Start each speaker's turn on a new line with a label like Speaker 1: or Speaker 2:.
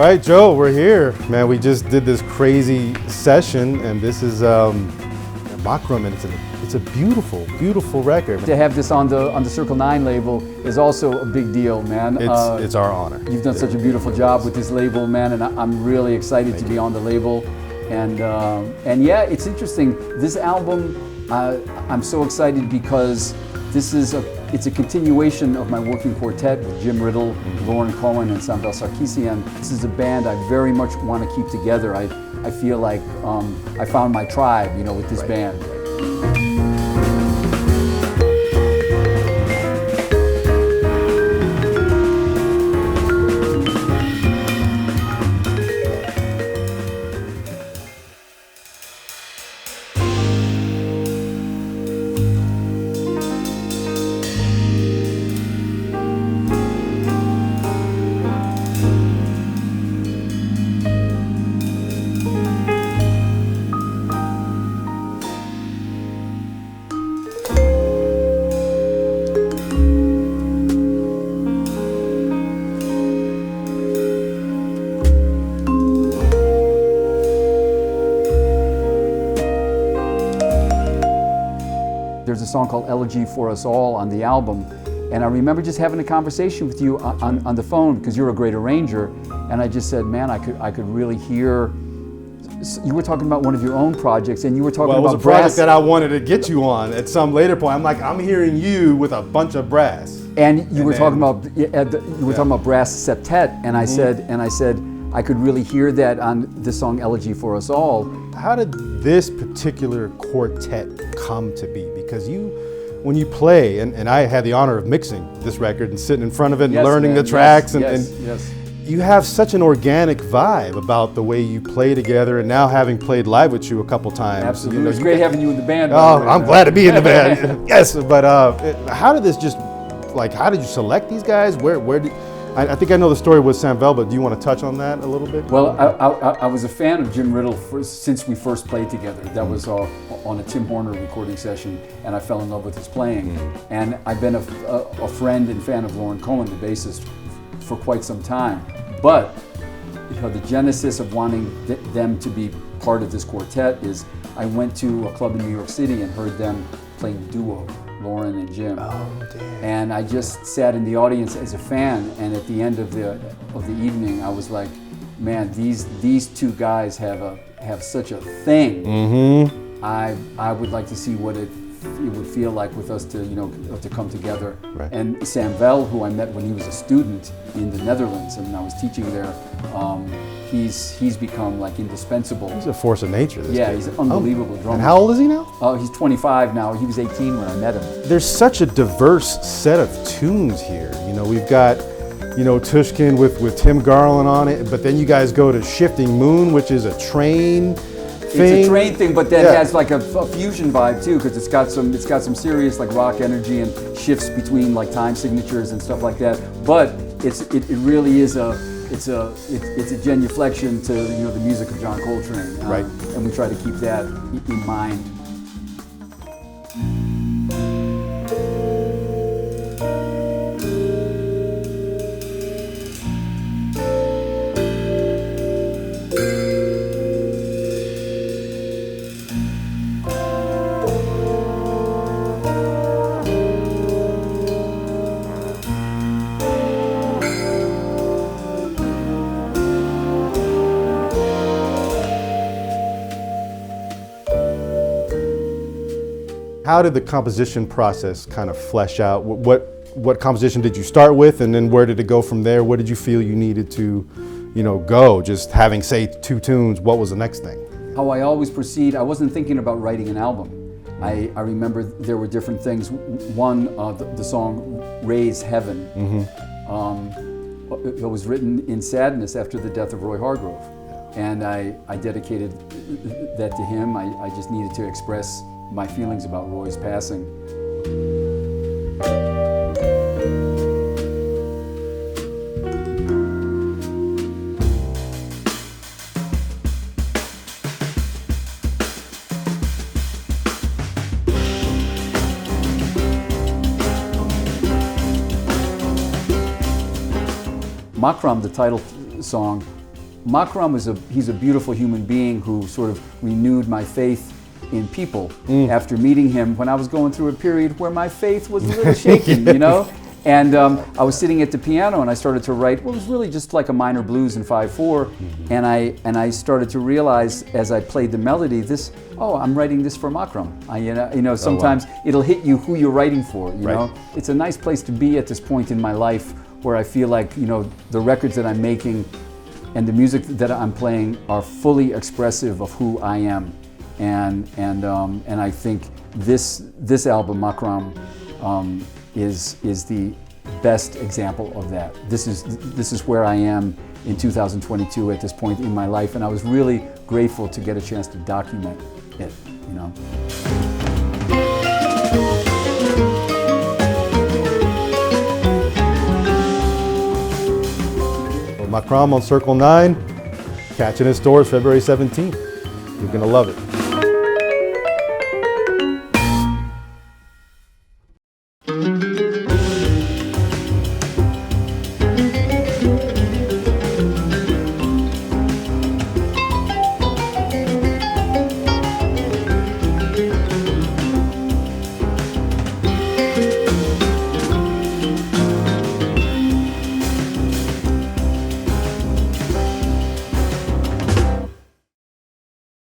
Speaker 1: right, Joe, we're here. Man, we just did this crazy session, and this is Makram, and it's a beautiful, beautiful record.
Speaker 2: To have this on the Circle 9 label is also a big deal, man.
Speaker 1: It's our honor.
Speaker 2: You've done such a beautiful job with this label, man, and I'm really excited to be on the label. And yeah, it's interesting. This album, I'm so excited because it's a continuation of my working quartet with Jim Riddle, Lauren Cohen, and Samvel Sarkisian. This is a band I very much want to keep together. I feel like I found my tribe, with this band. There's a song called Elegy for Us All on the album, and I remember just having a conversation with you on the phone because you're a great arranger, and I just said, man, I could really hear. You were talking about one of your own projects, and you were talking about brass.
Speaker 1: Well, it was a project that I wanted to get you on at some later point. I'm like, I'm hearing you with a bunch of brass.
Speaker 2: And you were talking about talking about brass septet, and I said I could really hear that on this song Elegy for Us All.
Speaker 1: How did this particular quartet come to be? Because when you play, and I had the honor of mixing this record and sitting in front of it and learning the tracks, and you have such an organic vibe about the way you play together, and now having played live with you a couple times.
Speaker 2: Absolutely, it's great having you in the band.
Speaker 1: Oh, I'm glad to be in the band. Yes, but how did this how did you select these guys? I think I know the story with Samvel, but do you want to touch on that a little bit?
Speaker 2: Well, I was a fan of Jim Riddle since we first played together. That was on a Tim Horner recording session, and I fell in love with his playing. And I've been a friend and fan of Lauren Cohen, the bassist, for quite some time. But the genesis of wanting them to be part of this quartet is I went to a club in New York City and heard them playing duo, Lauren and Jim.
Speaker 1: Oh, damn.
Speaker 2: And I just sat in the audience as a fan, and at the end of the evening, I was like, man, these two guys have such a thing.
Speaker 1: Mm-hmm.
Speaker 2: I would like to see what it would feel like with us to come together.
Speaker 1: Right.
Speaker 2: And Samvel, who I met when he was a student in the Netherlands, and I was teaching there, he's become like indispensable.
Speaker 1: He's a force of nature. This kid.
Speaker 2: He's an unbelievable drummer.
Speaker 1: And how old is he now?
Speaker 2: He's 25 now. He was 18 when I met him.
Speaker 1: There's such a diverse set of tunes here. We've got, Tushkin with Tim Garland on it, but then you guys go to Shifting Moon, which is a train thing.
Speaker 2: It's a train thing, but then it has like a fusion vibe too, because it's got some serious like rock energy and shifts between like time signatures and stuff like that. But it really is it's a genuflection to the music of John Coltrane,
Speaker 1: right?
Speaker 2: And we try to keep that in mind.
Speaker 1: How did the composition process kind of flesh out? What composition did you start with, and then where did it go from there? What did you feel you needed to, go? Just having, say, 2 tunes, what was the next thing?
Speaker 2: How I always proceed, I wasn't thinking about writing an album. I remember there were different things. One, the song Raise Heaven, it was written in sadness after the death of Roy Hargrove. And I dedicated that to him. I just needed to express my feelings about Roy's passing. Makram, the title song, Makram he's a beautiful human being who sort of renewed my faith in people after meeting him when I was going through a period where my faith was a little shaken, you know? And I was sitting at the piano and I started to write what was really just like a minor blues in 5/4, and I started to realize as I played the melody, I'm writing this for Makram. Sometimes it'll hit you who you're writing for, you know? It's a nice place to be at this point in my life where I feel like, the records that I'm making and the music that I'm playing are fully expressive of who I am. And I think this album, Makram, is the best example of that. This is where I am in 2022 at this point in my life, and I was really grateful to get a chance to document it,
Speaker 1: Makram on Circle 9, catching in stores February 17th. You're gonna love it.